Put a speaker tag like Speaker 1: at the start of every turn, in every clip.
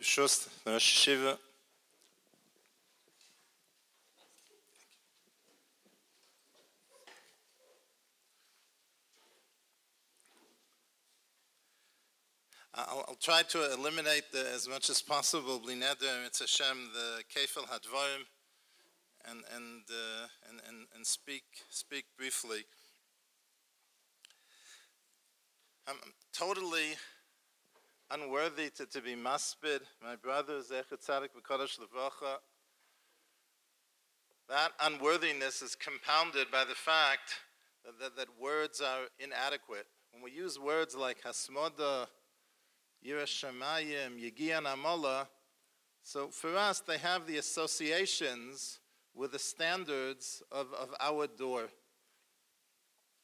Speaker 1: B'shus Rosh Yeshiva. I'll try to eliminate as much as possible, Bli Neder, Mitz Hashem, the Kefil Hadvarim, and speak briefly. I'm totally unworthy to be Hesped. My brother, Zecher Tzadik V'Kodesh L'Vracha. That unworthiness is compounded by the fact that words are inadequate. When we use words like Hasmoda, Yirah Shamayim, Yegian Amola, so for us they have the associations with the standards of our door.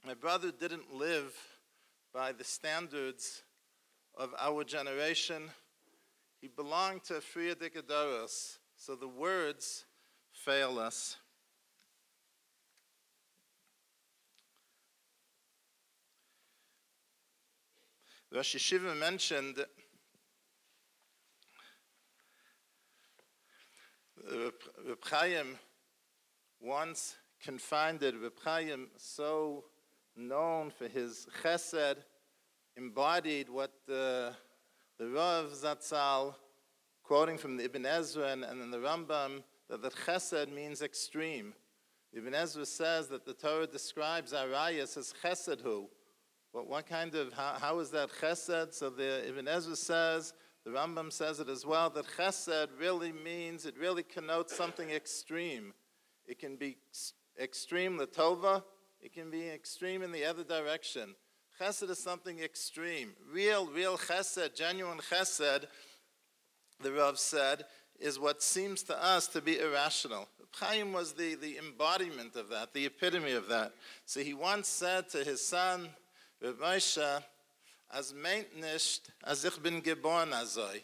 Speaker 1: My brother didn't live by the standards of our generation. He belonged to Friya Dikadoros, so the words fail us. Rosh Yeshiva mentioned Reb Chaim once confined Reb Chaim, so known for his chesed, embodied what the Rav Zatzal, quoting from the Ibn Ezra and then the Rambam, that chesed means extreme. Ibn Ezra says that the Torah describes Arayas as chesed hu. But what kind of, how is that chesed? So the Ibn Ezra says, the Rambam says it as well, that chesed really means, it really connotes something extreme. It can be extreme l'tova, it can be extreme in the other direction. Chesed is something extreme. Real chesed, genuine chesed, the Rav said, is what seems to us to be irrational. Chaim was the embodiment of that, the epitome of that. So he once said to his son, Reb Moshe, as meint nicht, as ich bin geboren azoi.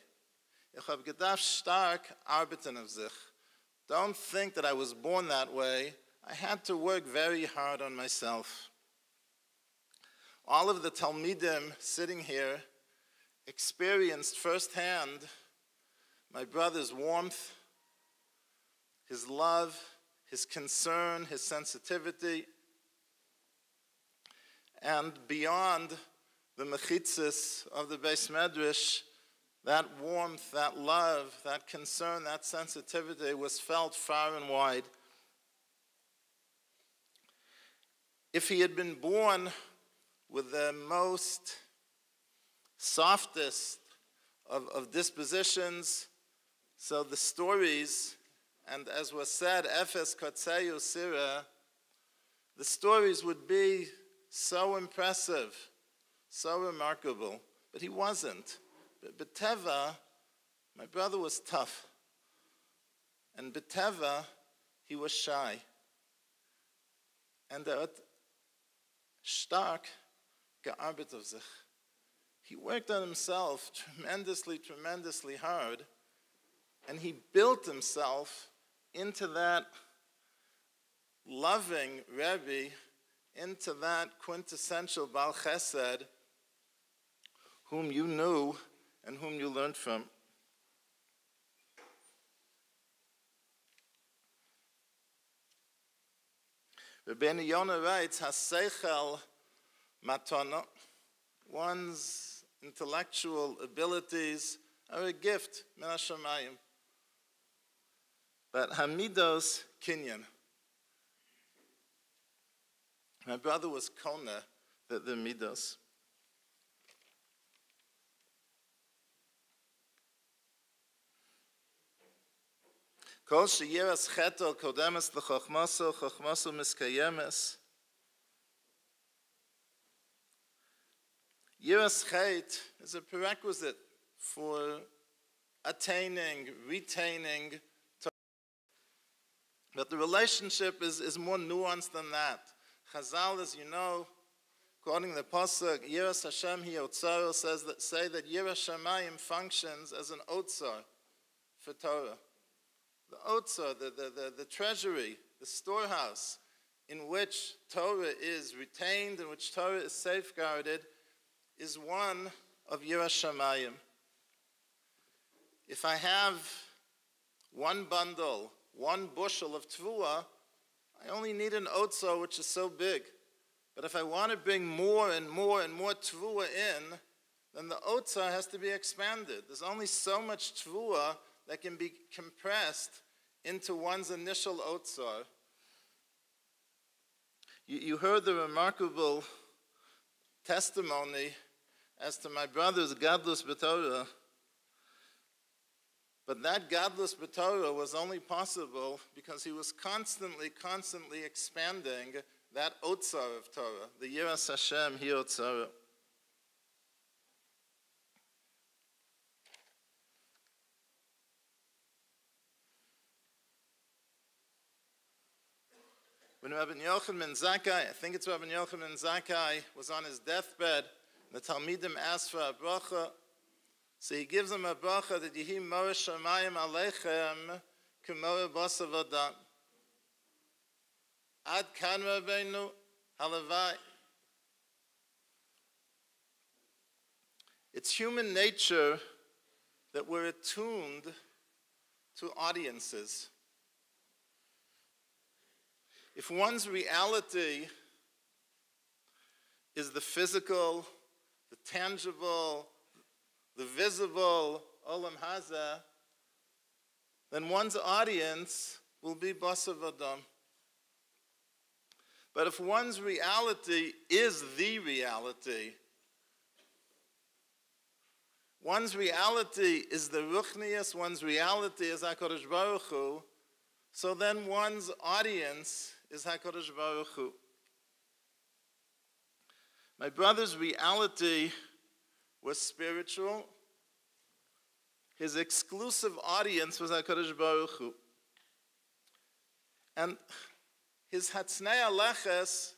Speaker 1: Ich hab gedacht stark arbeiten auf sich. Don't think that I was born that way. I had to work very hard on myself. All of the Talmidim sitting here experienced firsthand my brother's warmth, his love, his concern, his sensitivity, and beyond the mechitzas of the Beis Medrash, that warmth, that love, that concern, that sensitivity was felt far and wide. If he had been born with the most softest of dispositions, so the stories, and as was said, Efes Kotzeyu Sira, the stories would be so impressive, so remarkable, but he wasn't. But B'Teva, my brother was tough, and B'Teva, he was shy. And hat stark gearbeitet auf sich. He worked on himself tremendously hard, and he built himself into that loving Rebbe, into that quintessential Baal Chesed, whom you knew and whom you learned from. Rabbeinu Yonah writes, Haseichel matana, one's intellectual abilities are a gift, min hashamayim. But hamidos kinyan. My brother was kona, the midos. Kol sheyiras chetel kodemes l'chochmaso, chochmaso miskayemes. Yiras chet is a prerequisite for attaining, retaining. But the relationship is more nuanced than that. Chazal, as you know, quoting the pasuk, Yiras Hashem hi otzaro, say that Yiras Shamayim functions as an otzar for Torah. The otzar, the treasury, the storehouse in which Torah is retained, in which Torah is safeguarded, is one of Yiras Shamayim. if I have one bundle, one bushel of tvua, I only need an otzo, which is so big. But if I want to bring more and more and more tvua in, then the otzo has to be expanded. There's only so much tvua that can be compressed into one's initial otzo. You heard the remarkable testimony as to my brother's gadlus b'Torah. But that gadlus b'Torah was only possible because he was constantly expanding that otzar of Torah, the Yiras Hashem hi otzara. When Rabbi Yochanan Zakkai, I think it's Rabbi Yochanan Zakkai, was on his deathbed, the Talmidim asked for a bracha. So he gives them a bracha that Yehi Moreh Shamayim Aleichem K'moreh Basav Adam. Ad kan Rabbeinu Halavai. It's human nature that we're attuned to audiences. If one's reality is the physical, the tangible, the visible, Olam Hazeh, then one's audience will be Basav Adam. But if one's reality is the reality, one's reality is the Ruchnius, one's reality is HaKadosh Baruch Hu, so then one's audience is HaKadosh Baruch Hu. My brother's reality was spiritual. His exclusive audience was HaKadosh Baruch Hu. And his Hatznei Aleches,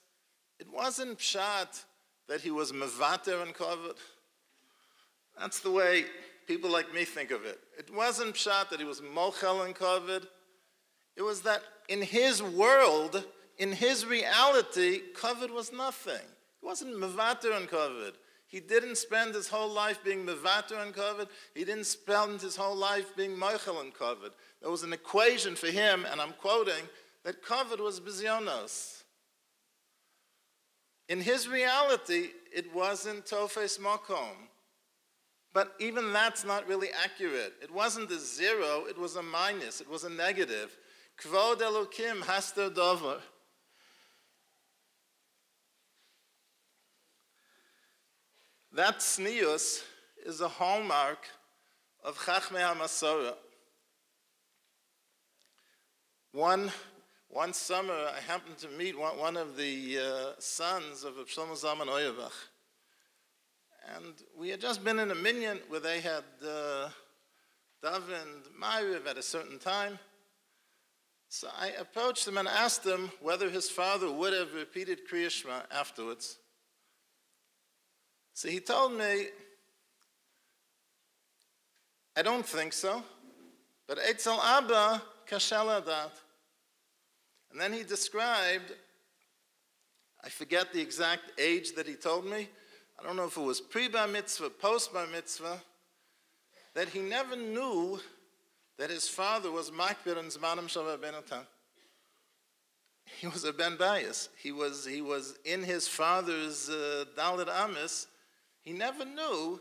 Speaker 1: it wasn't pshat that he was mevater and kavod. That's the way people like me think of it. It wasn't pshat that he was mochel and kavod. It was that in his world, in his reality, kavod was nothing. He wasn't mevater and kavod. He didn't spend his whole life being mevater and kavod. He didn't spend his whole life being mochel and kavod. There was an equation for him, and I'm quoting, that kavod was bizyonos. In his reality, it wasn't tofes makom. But even that's not really accurate. It wasn't a zero, it was a minus, it was a negative. Kvod Elokim haster dover. That tznius is a hallmark of Chachmei HaMasorah. One summer, I happened to meet one of the sons of Shlomo Zalman Auerbach. And we had just been in a minyan where they had davened Ma'ariv at a certain time. So I approached him and asked him whether his father would have repeated Kriya Shema afterwards. So he told me, I don't think so, but Eitzel Abba kashel adat. And then he described, I forget the exact age that he told me, I don't know if it was pre-bar mitzvah, post-bar mitzvah, that he never knew that his father was makbir in zmanim shel Rabbeinu Tam. He was a ben bayis. He was in his father's Dalet Amis. He never knew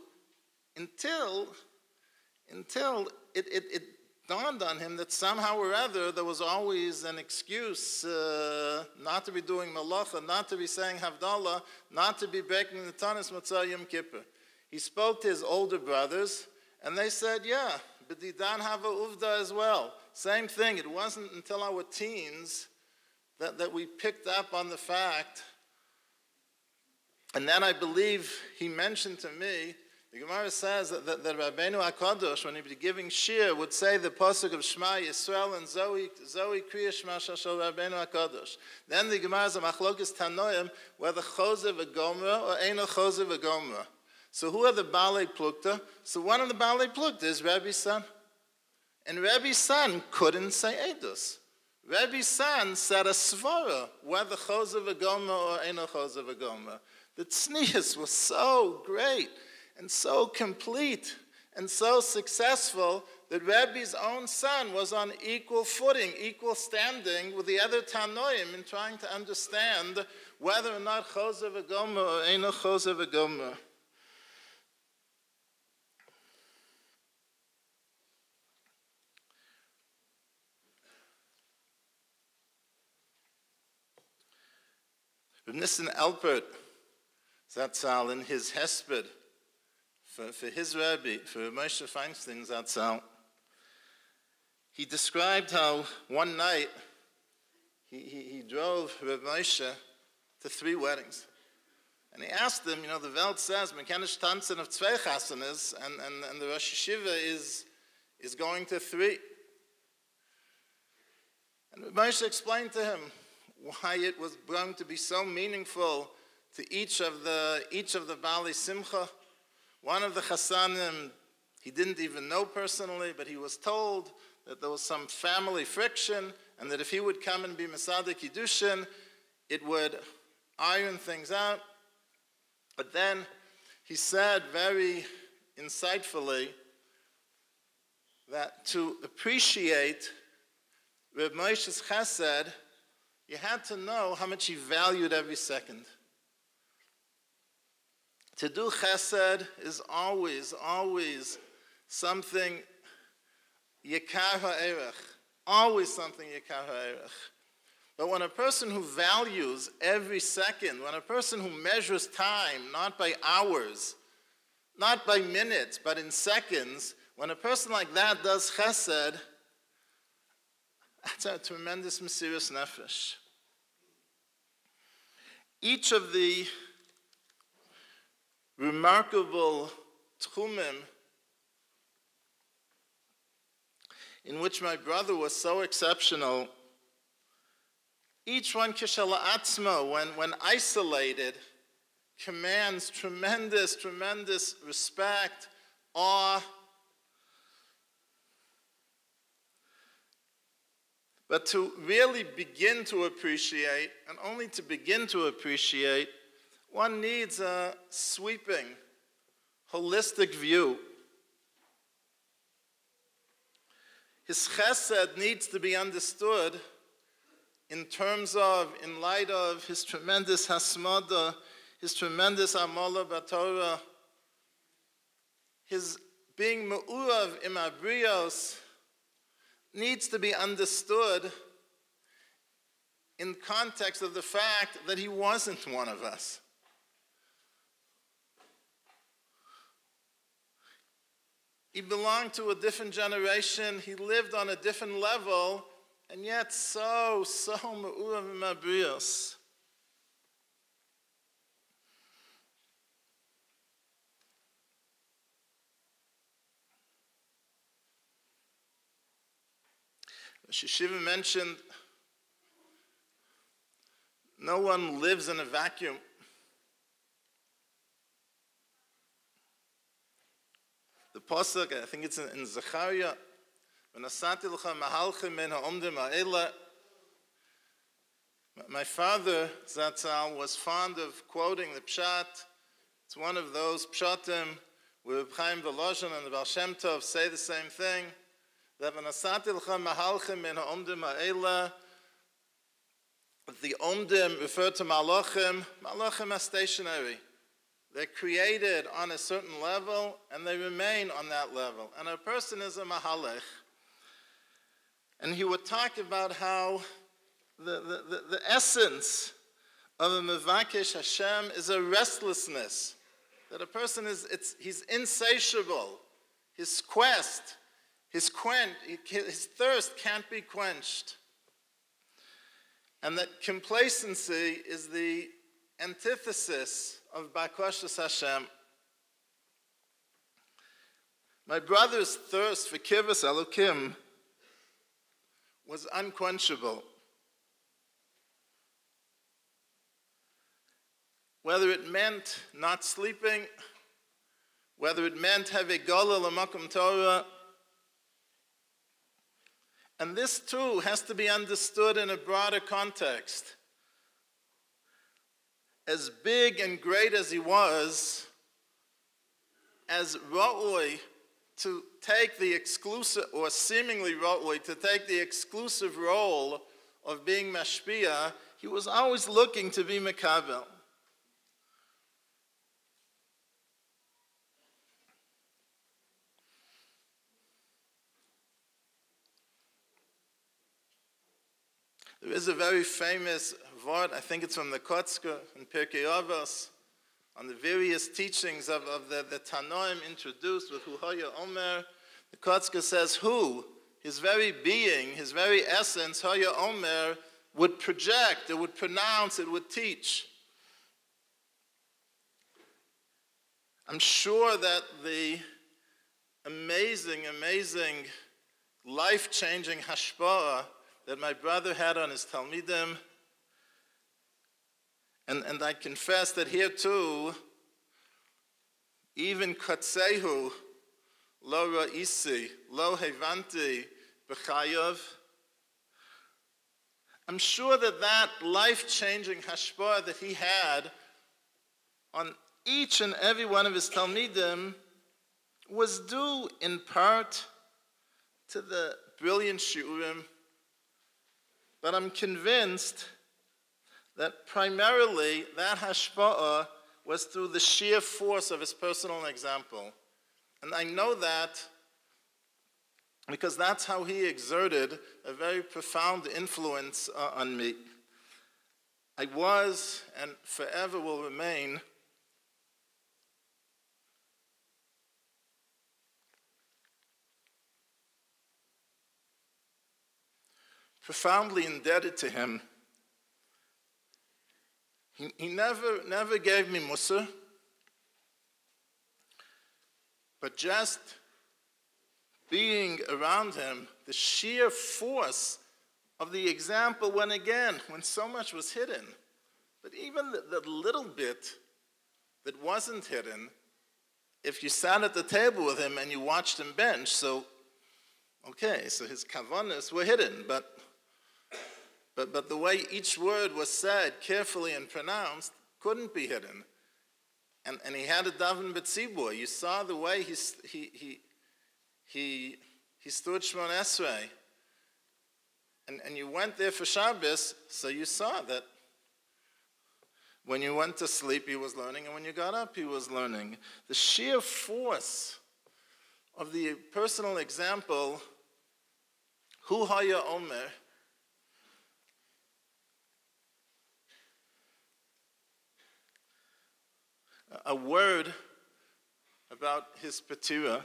Speaker 1: until it dawned on him that somehow or other there was always an excuse not to be doing malacha, not to be saying havdalah, not to be breaking the tanis matzah Yom Kippur. He spoke to his older brothers, and they said, yeah, but didan have a uvda as well. Same thing. It wasn't until our teens that we picked up on the fact. And then I believe he mentioned to me, the Gemara says that Rabbeinu HaKadosh, when he was giving shir, would say the pasuk of Shema Yisrael and Zoe Kriya Shema Shashal Rabbeinu HaKadosh. Then the Gemara is a machlokes tanoim, whether chosev v'gomra or eino chosev v'gomra. So who are the Balei Plukta? So one of the Balei Plukta is Rabbi's son. And Rabbi's son couldn't say Eidos. Rabbi's son said a svara, whether chosev v'gomra or eino chosev v'gomra. The tznius was so great and so complete and so successful that Rebbe's own son was on equal footing, equal standing with the other Tanoim in trying to understand whether or not Choser v'Gomer or Eino Choser v'Gomer. Reb Nissen Alpert Zatzal in his Hesped for his Rebbe, for Moshe Feinstein Zatzal, he described how one night he drove Reb Moshe to 3 weddings. And he asked him, the Welt says, man kann nicht tanzen auf 2 chasanas, and the Rosh Yeshiva is going to 3. And Reb Moshe explained to him why it was going to be so meaningful to each of the Baalei Simcha. One of the Chasanim he didn't even know personally, but he was told that there was some family friction, and that if he would come and be Mesader Kiddushin, it would iron things out. But then he said very insightfully that to appreciate Reb Moshe's chesed, you had to know how much he valued every second. To do chesed is always, always something yekar ha'erech. Always something yekar ha'erech. But when a person who values every second, when a person who measures time, not by hours, not by minutes, but in seconds, when a person like that does chesed, that's a tremendous Mesiras Nefesh. Each of the remarkable tchumim in which my brother was so exceptional, each one kishala atzma, when isolated, commands tremendous, tremendous respect, awe. But to really begin to appreciate, and only to begin to appreciate, one needs a sweeping, holistic view. His chesed needs to be understood in light of his tremendous hasmada, his tremendous amala b'Torah, his being me'urav im abrios, needs to be understood in context of the fact that he wasn't one of us. He belonged to a different generation, he lived on a different level, and yet so me'urav im abrios. Shiva mentioned, no one lives in a vacuum. The pasuk, I think it's in Zechariah, my father, Zatzal, was fond of quoting the pshat. It's one of those pshatim where Reb Chaim Volozhin and the Baal Shem Tov say the same thing. The Omdim refer to Malachim. Malachim are stationary. They're created on a certain level, and they remain on that level. And a person is a Mahalech. And he would talk about how the essence of a Mevakesh Hashem is a restlessness. That a person he's insatiable. His quest, his thirst can't be quenched. And that complacency is the antithesis of Bakashas Hashem. My brother's thirst for Kivus Elokim was unquenchable. Whether it meant not sleeping, whether it meant have a Gola L'Makom Torah, and this too has to be understood in a broader context. As big and great as he was, as Ra'oi to take the exclusive, or seemingly to take the exclusive role of being mashpia, he was always looking to be mekabel. There is a very famous word, I think it's from the Kotzker in Pirkei Avos, on the various teachings of the Tanoim introduced with Hu Haya Omer. The Kotzker says who, his very being, his very essence, Haya Omer, would project, it would pronounce, it would teach. I'm sure that the amazing, life-changing hashpa'ah that my brother had on his Talmidim, and I confess that here too, even Katsehu, Lo Ra'isi, Lo Hevanti, B'chayav, I'm sure that that life-changing hashpa'ah that he had on each and every one of his Talmidim was due in part to the brilliant shiurim, but I'm convinced that primarily that hashpa'ah was through the sheer force of his personal example. And I know that because that's how he exerted a very profound influence on me. I was, and forever will remain, profoundly indebted to him. He never gave me mussar, but just being around him, the sheer force of the example when so much was hidden, but even the little bit that wasn't hidden, if you sat at the table with him and you watched him bench, so his kavanas were hidden, but the way each word was said carefully and pronounced couldn't be hidden. And he had a daven b'tzibur. You saw the way he stood Shmon Esrei. And you went there for Shabbos, so you saw that when you went to sleep he was learning, and when you got up he was learning. The sheer force of the personal example, Hu Haya Omer, a word about his patira.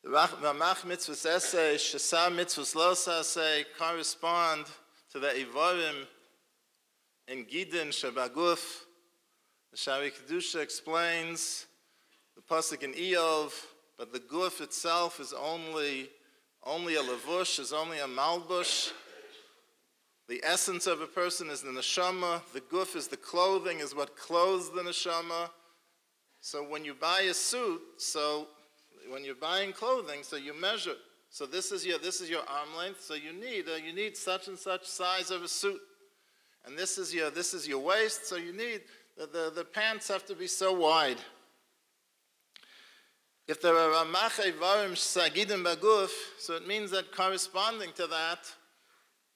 Speaker 1: The Ramach mitzvahs essay, Shasa mitzvahs los essay correspond to the Ivarim in Gidin Shabaguf. The Shari Kedusha explains the pasuk in Eov, but the guf itself is only a lavush, is only a malbush. The essence of a person is the neshama. The guf is the clothing, is what clothes the neshama. So when you buy a suit, when you're buying clothing, so you measure. So this is your arm length. So you need such and such size of a suit, and this is your waist. So you need the pants have to be so wide. If there are ramach evarim sagidim baguf, so it means that corresponding to that,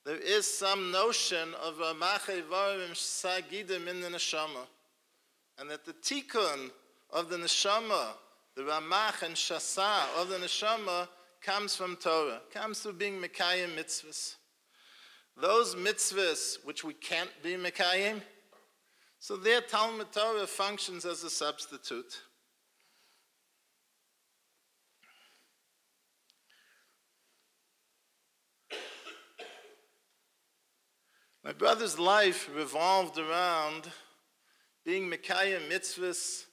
Speaker 1: there is some notion of ramach evarim sagidim in the neshama, and that the tikkun of the neshama, the ramach and shasa of the neshama, comes from Torah, comes through being mekayim mitzvahs. Those mitzvahs which we can't be mekayim, so their Talmud Torah functions as a substitute. My brother's life revolved around being mekayim mitzvahs,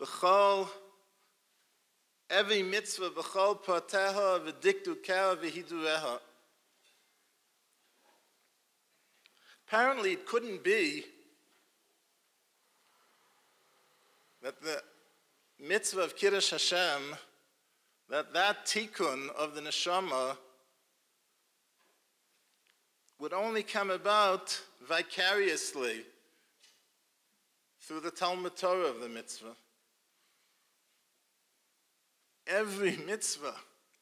Speaker 1: b'chol, every mitzvah, b'chol prateha, v'dikdukeha, v'hidureha. Apparently it couldn't be that the mitzvah of Kiddush Hashem, that tikkun of the neshama would only come about vicariously through the Talmud Torah of the mitzvah. Every mitzvah,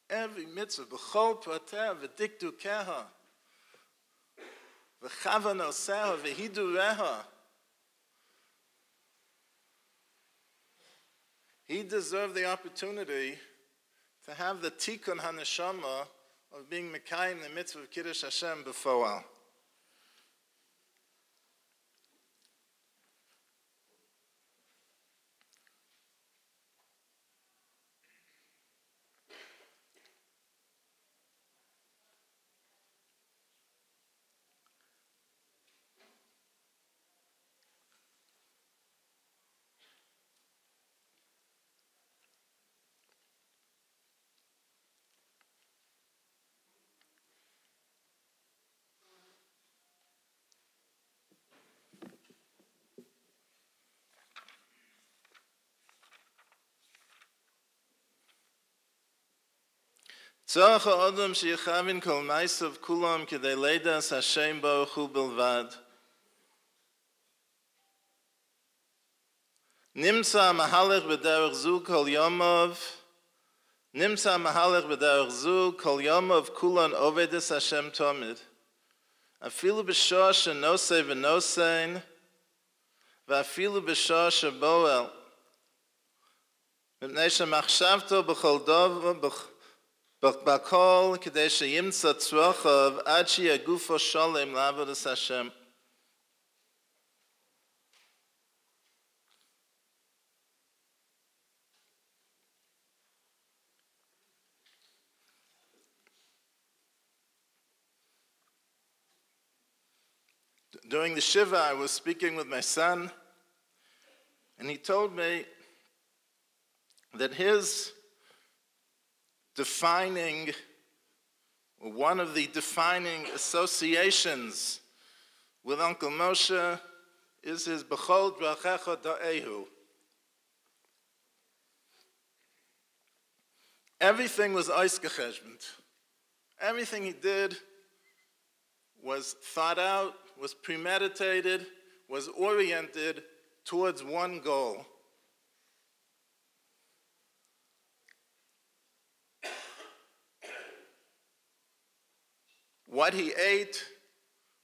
Speaker 1: b'chol prateh v'dikdu keha, v'chavan oseha v'hidureha. He deserved the opportunity to have the tikkun haneshama of being mekayim the mitzvah of Kiddush Hashem b'foal. Tzach ha'odam sheyichavin kol ma'asav kulam k'dei leidas Hashem Baruch Hu bilvad. Nimsa mahalech b'derech zu kol yomov. Nimsa mahalech b'derech zu kol yomov kulan ovedis Hashem tomid. Afilu b'shah shenosei v'nosein. V'afilu b'shah sheboel. Mipnei shemachshavto b'chol dov Bakol k'dei sheyimtza tzrochav ad sheyagufo sholem la'avodas Hashem. During the Shiva, I was speaking with my son, and he told me that his one of the defining associations with Uncle Moshe is his B'chol Drachecha Da'ehu. Everything was Eiskecheshbent. Everything he did was thought out, was premeditated, was oriented towards one goal. What he ate,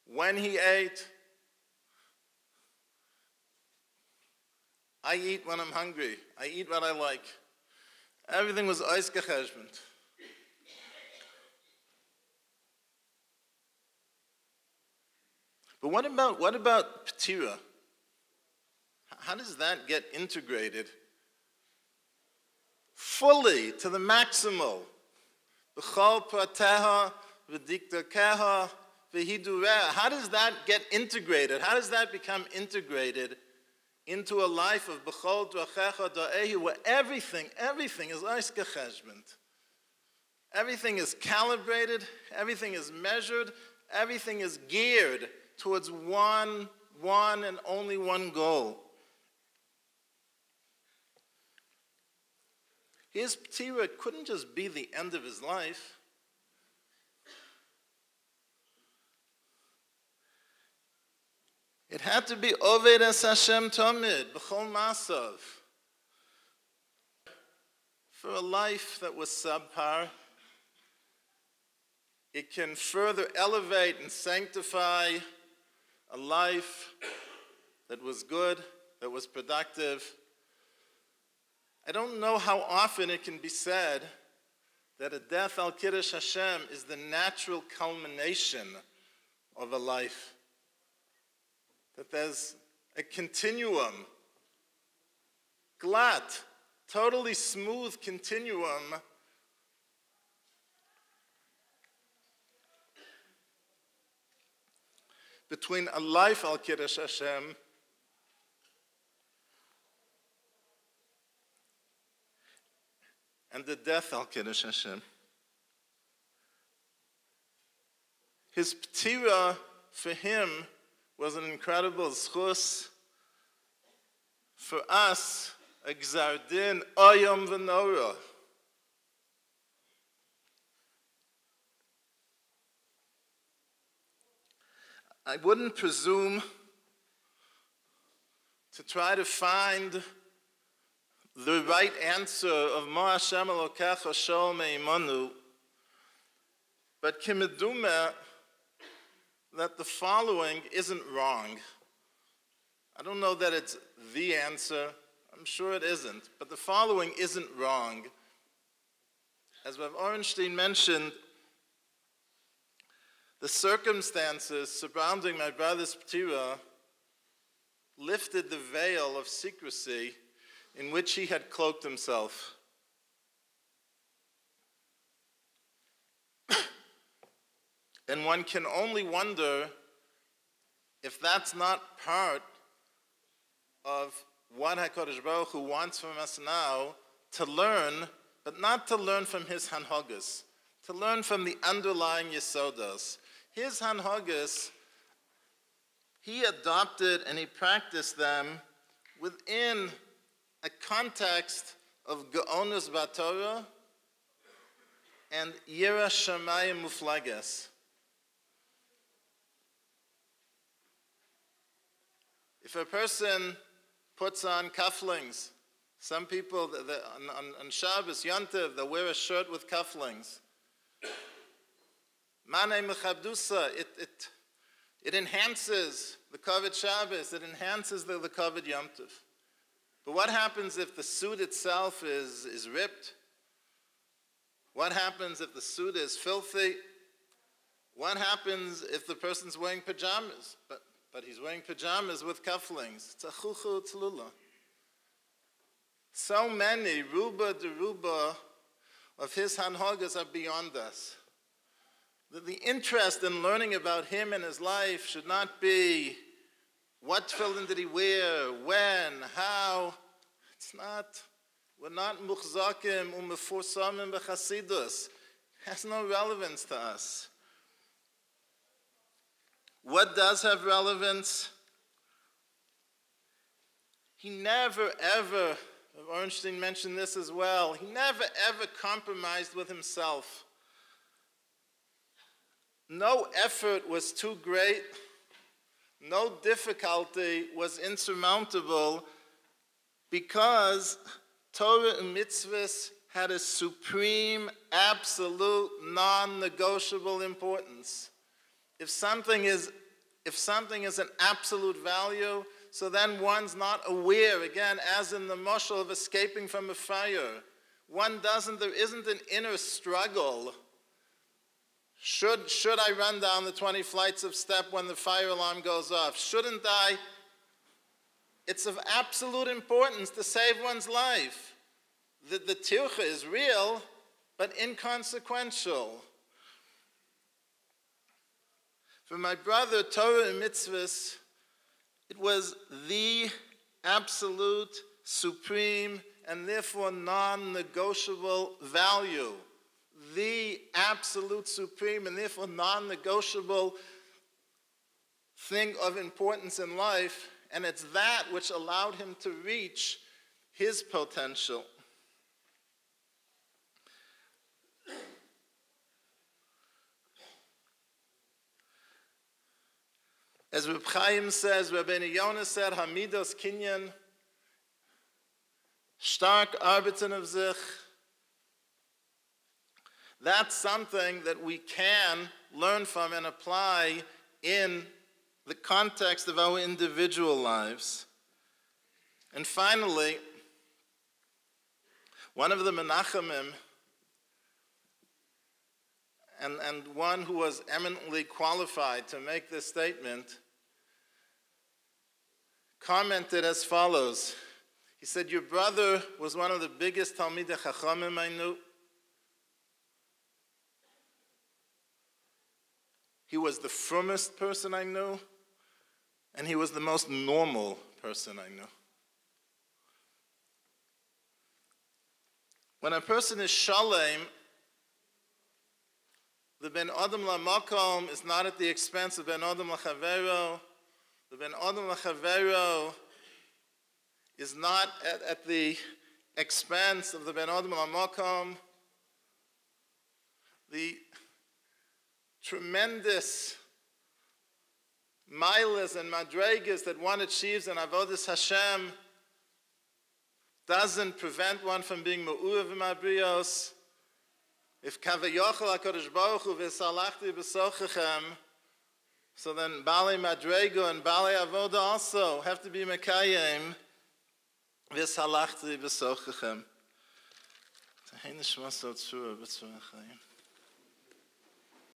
Speaker 1: when he ate. I eat when I'm hungry. I eat what I like. Everything was Eiskecheshbent. But what about Ptira? How does that get integrated fully to the maximal? B'chol prateha v'dikdakeha v'hidureha. How does that get integrated? How does that become integrated into a life of b'chol drachecha da'ehi, where everything is eiskecheshbent? Everything is calibrated, everything is measured, everything is geared towards one and only one goal. His ptira couldn't just be the end of his life. It had to be Oved es Hashem Tomid, B'chol Masav. For a life that was subpar, it can further elevate and sanctify a life that was good, that was productive. I don't know how often it can be said that a death al Kiddush Hashem is the natural culmination of a life. That there's a continuum, glatt, totally smooth continuum between a life al Kiddush Hashem and the death al Kiddush Hashem. His ptira for him was an incredible zchus. For us, a gzar din oyom v'nora. I wouldn't presume to try to find the right answer of Ma Hashem Elokecha Shol Me'imanu, but kimedume that the following isn't wrong. I don't know that it's the answer. I'm sure it isn't. But the following isn't wrong. As Rav Orenstein mentioned, the circumstances surrounding my brother's ptira lifted the veil of secrecy in which he had cloaked himself. And one can only wonder if that's not part of what HaKadosh Baruch Hu wants from us now, to learn, but not to learn from his hanhagas, to learn from the underlying yesodas. His hanhagas, he adopted and he practiced them within a context of Ge'onus B'Torah and Yira Shamayim Muflages. If a person puts on cufflinks, some people on Shabbos, Yontiv, they wear a shirt with cufflinks. Manei Mechabdusa, it enhances the Kavod Shabbos, it enhances the Kavod Yom Tov. But what happens if the suit itself is ripped? What happens if the suit is filthy? What happens if the person's wearing pajamas? But he's wearing pajamas with cufflinks. It's a chuchu tzlula. So many, ruba de ruba, of his hanhagas are beyond us. The interest in learning about him and his life should not be what tefillin did he wear, when, how. It's not. We're not muchzakim umefursamim b'chasidus. It has no relevance to us. What does have relevance? He never ever, Ornstein mentioned this as well, he never ever compromised with himself. No effort was too great, no difficulty was insurmountable, because Torah and mitzvahs had a supreme, absolute, non-negotiable importance. If something is an absolute value, so then one's not aware, again, as in the mashal of escaping from a fire. There isn't an inner struggle. Should I run down the 20 flights of step when the fire alarm goes off? Shouldn't I? It's of absolute importance to save one's life. The tircha is real, but inconsequential. For my brother, Torah and mitzvahs, it was the absolute, supreme, and therefore non-negotiable value. The absolute, supreme, and therefore non-negotiable thing of importance in life, and it's that which allowed him to reach his potential. As Reb Chaim says, Rabbeinu Yonah said, Hamidos Kinyan, stark arbeiten of sich. That's something that we can learn from and apply in the context of our individual lives. And finally, one of the Menachemim, and one who was eminently qualified to make this statement, commented as follows. He said, your brother was one of the biggest Talmidei Chachamim I knew. He was the frommest person I knew, and he was the most normal person I knew. When a person is shalem, the ben adam lamakom is not at the expense of ben adam lachavero. The ben adam lachavero is not at the expense of the ben adam lamakom. The tremendous milas and madregas that one achieves in avodas Hashem doesn't prevent one from being me'uv v'mabrios. If kavayochel HaKadosh Baruch Hu v'salachti b'sochechem, so then Bali Madrego and Bali Avoda also have to be Mekayim v'salachti b'sochechem. Tehei nishmas al tzura b'tzura chayim.